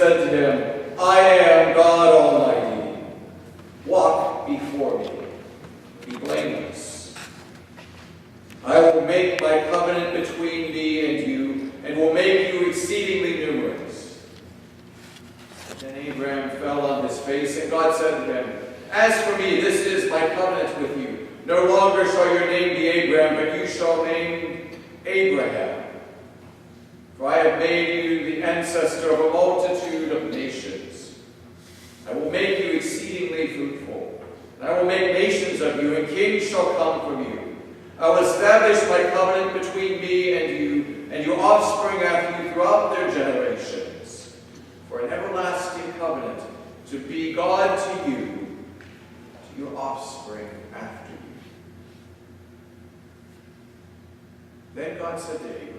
said to him, I am God Almighty. Walk before me. Be blameless. I will make my covenant between me and you, and will make you exceedingly numerous. Then Abraham fell on his face, and God said to him, As for me, this is my covenant with you. No longer shall your name be Abraham, but you shall name Abraham. For I have made you the ancestor of a multitude of nations. I will make you exceedingly fruitful, and I will make nations of you, and kings shall come from you. I will establish my covenant between me and your offspring after you throughout their generations, for an everlasting covenant to be God to you, to your offspring after you. Then God said to Abraham,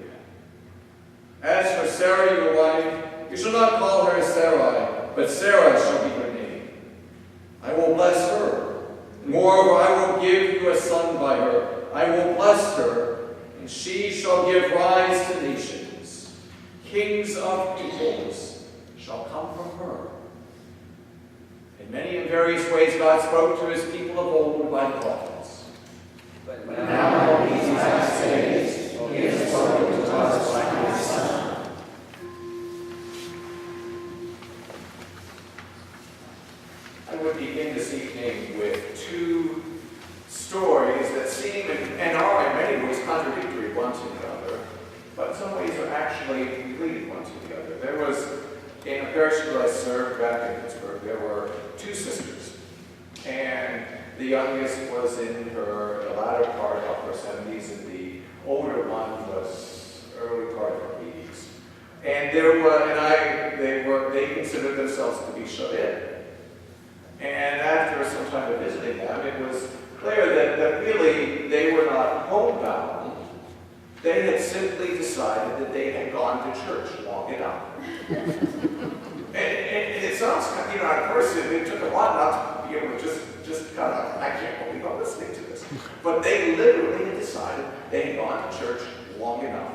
As for Sarah your wife, you shall not call her Sarai, but Sarah shall be her name. I will bless her. Moreover, I will give you a son by her. I will bless her, and she shall give rise to nations. Kings of peoples shall come from her. In many and various ways God spoke to his people of old by the prophets. But now in these last days, he has spoken to us by his Son. I would begin this evening with two stories that seem and are in many ways contradictory one to the other, but in some ways are actually related one to the other. There was, in a parish that I served back in Pittsburgh, there were two sisters, and the youngest was in the latter part of her 70s, and the older one was early part of her 80s. And they considered themselves to be shut in. And after some time of visiting them, it was clear that really they were not homebound. They had simply decided that they had gone to church long enough. and it sounds, at first it took a lot not to be able to just kind of, I can't believe I'm listening to this. But they literally had decided they had gone to church long enough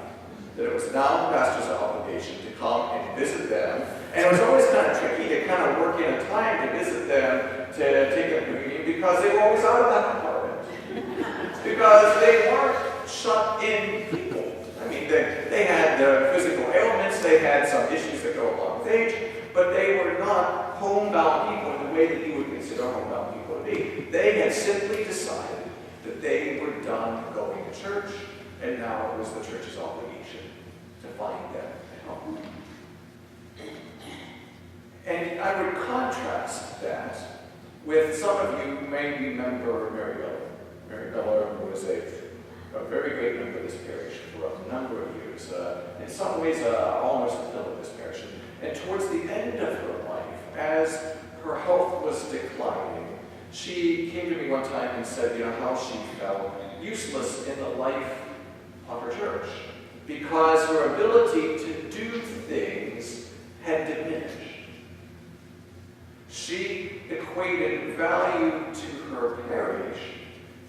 that it was now the pastor's obligation to come and visit them. And it was always kind of tricky to kind of work in a time to visit them, to take a communion, because they were always out of that apartment. Because they weren't shut-in people. I mean, they had physical ailments, they had some issues that go along with age, but they were not homebound people in the way that you would consider homebound people to be. They had simply decided that they were done going to church, and now it was the church's obligation to find them at home. And I would contrast that with some of you who may remember Mary Miller. Mary Miller was a very great member of this parish for a number of years. In some ways, almost a pillar of this parish. And towards the end of her life, as her health was declining, she came to me one time and said, how she felt useless in the life of her church because her ability to do things had diminished. She equated value to her parish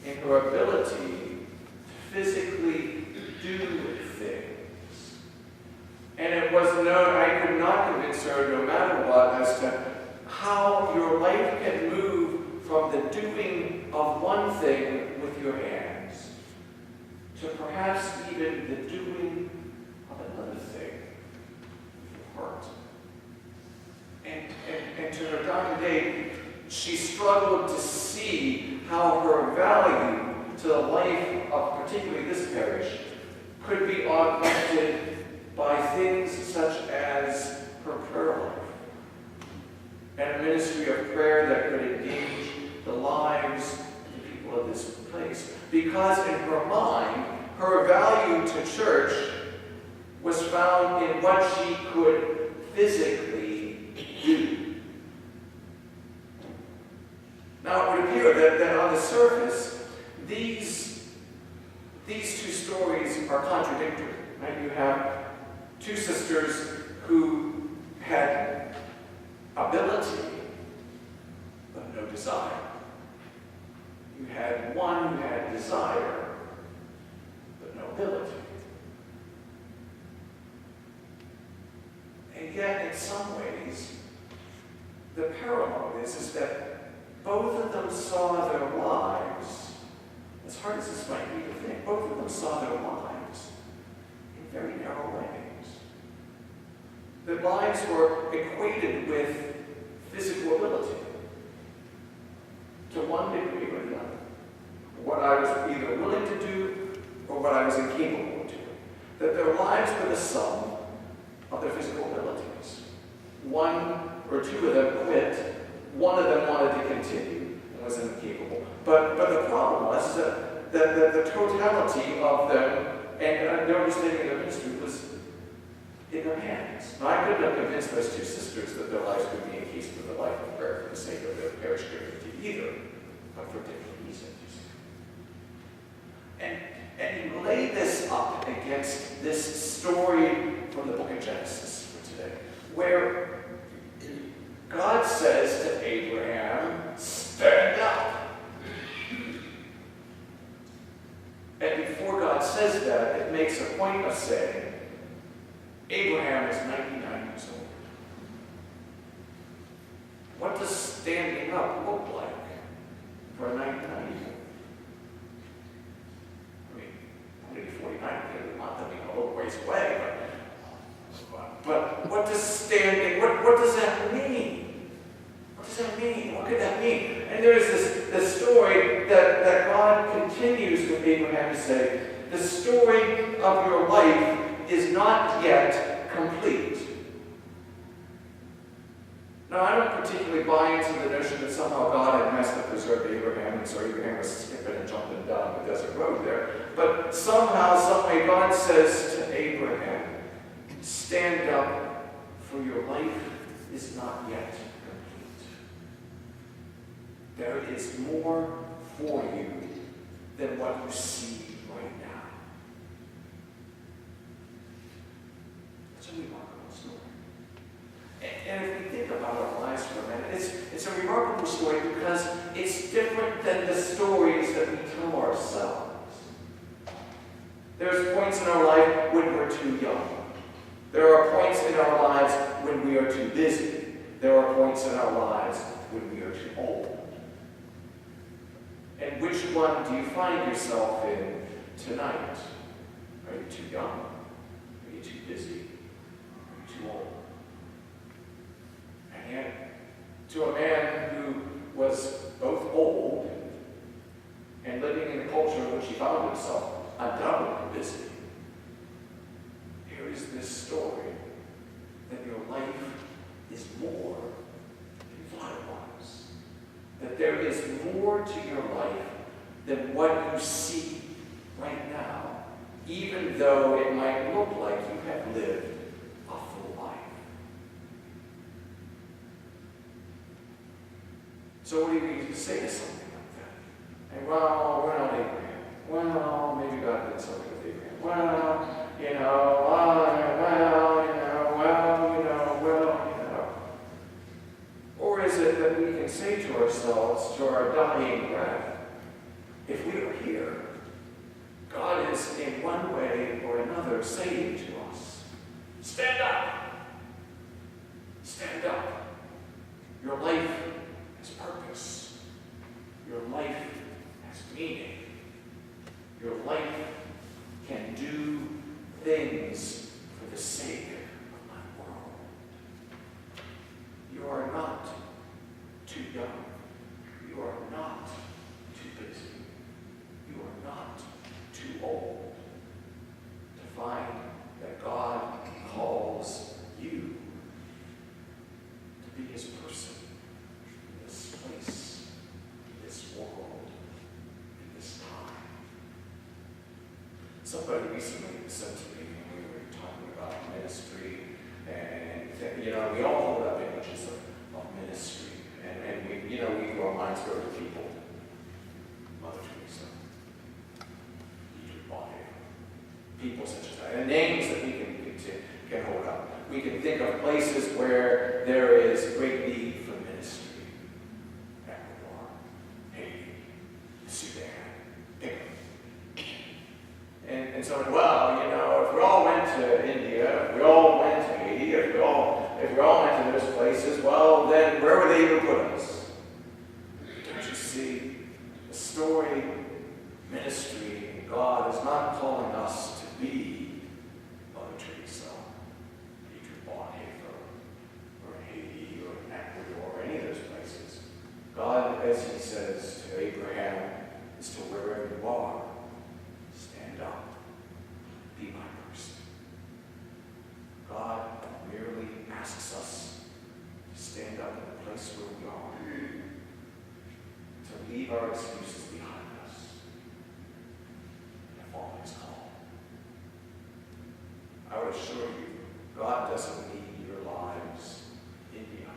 in her ability to physically do things. And it was I could not convince her, no matter what, as to how your life can move from the doing of one thing with your hands to perhaps even the doing of another thing with your heart. And to her dying day, she struggled to see how her value to the life of particularly this parish could be augmented by things such as her prayer life and a ministry of prayer that could engage the lives of the people of this place. Because in her mind, her value to church was found in what she could physically do. Now, it would appear that on the surface, these two stories are contradictory. Right? You have two sisters who had ability, but no desire. You had one who had desire, but no ability. And yet, in some some ways, the parallel is that both of them saw their lives, as hard as this might be to think, both of them saw their lives in very narrow ways. Their lives were equated with physical ability, to one degree or the other. What I was either willing to do or what I was incapable of doing. That their lives were the sum of their physical abilities. One or two of them quit. One of them wanted to continue and was incapable. But the problem was that the totality of them and their understanding of their ministry was in their hands. Now, I couldn't have convinced those two sisters that their lives could be encased with a life of prayer for the sake of their parish community either, but for different reasons. And you lay this up against this story from the book of Genesis for today, where God says to Abraham, stand up. And before God says that, it makes a point of saying, Abraham is 99 years old. What does standing up look like for a 99-year-old? I mean, I'm going to be 49 in a month. I mean, a little ways away, but what does standing, what does that mean? What does that mean? What could that mean? And there's this story that God continues with Abraham to say, the story of your life is not yet complete. Now, I don't particularly buy into the notion that somehow God had messed up preserved Abraham, and so Abraham was skipping and jumping down the desert road there. But somehow, someway, God says to Abraham, stand up, for your life is not yet complete. There is more for you than what you see right now. It's a remarkable story. And if we think about our lives for a minute, it's a remarkable story because it's different than the stories that we tell ourselves. There's points in our life when we're too young. There are points in our lives when we are too busy. There are points in our lives when we are too old. And which one do you find yourself in tonight? Are you too young? Are you too busy? Are you too old? And yet, to a man who was both old and living in the culture in which he found himself undoubtedly busy, here is this story that your life is more than you thought it was. That there is more to your life than what you see right now, even though it might look like you have lived a full life. So what do you say to something like that? And well, we're not Abraham. Well, maybe God did something with Abraham. Well, you know. Or is it that we can say to ourselves, to our dying breath, if we are here, God is in one way or another saying to us, stand up. Stand up. Your life has purpose. Your life has meaning. Your life can do things for the sake of my world. You are not too young. You are not too busy. You are not too old to find that God calls you to be his person in this place, in this world, in this time. Somebody recently said to me when we were talking about ministry, and we all hold up images of ministry, and we our minds go to people, Mother Teresa, people such as that, and names that we can hold up. We can think of places where there is great need for ministry. Ecuador, Haiti, Sudan, and so, well, if we all went to India, if we all went to Haiti, if we all went to places, well, then where would they even put us? Don't you see? The story, ministry, God is not calling us to be Mother Teresa, Dietrich Bonhoeffer, or Haiti, or Ecuador, or any of those places. God, as he says to Abraham, is to wherever you are, stand up, be my person. God merely asks us to stand up in the place where we are, to leave our excuses behind us, and follow his call. I would assure you, God doesn't need your lives in India.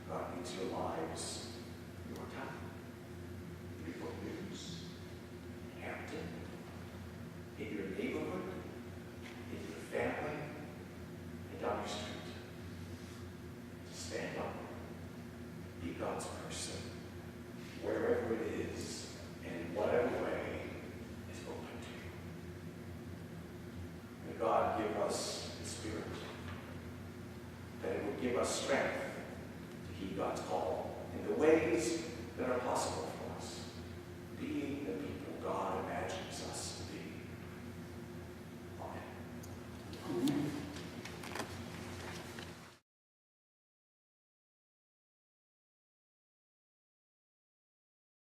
God needs your lives in your town, Newport News, Hampton, in your neighborhood, in your family, and down your street. Stand up, be God's person, wherever it is, and in whatever way is open to you. May God give us His Spirit, that it will give us strength to heed God's call in the ways that are possible for us, being the people God imagines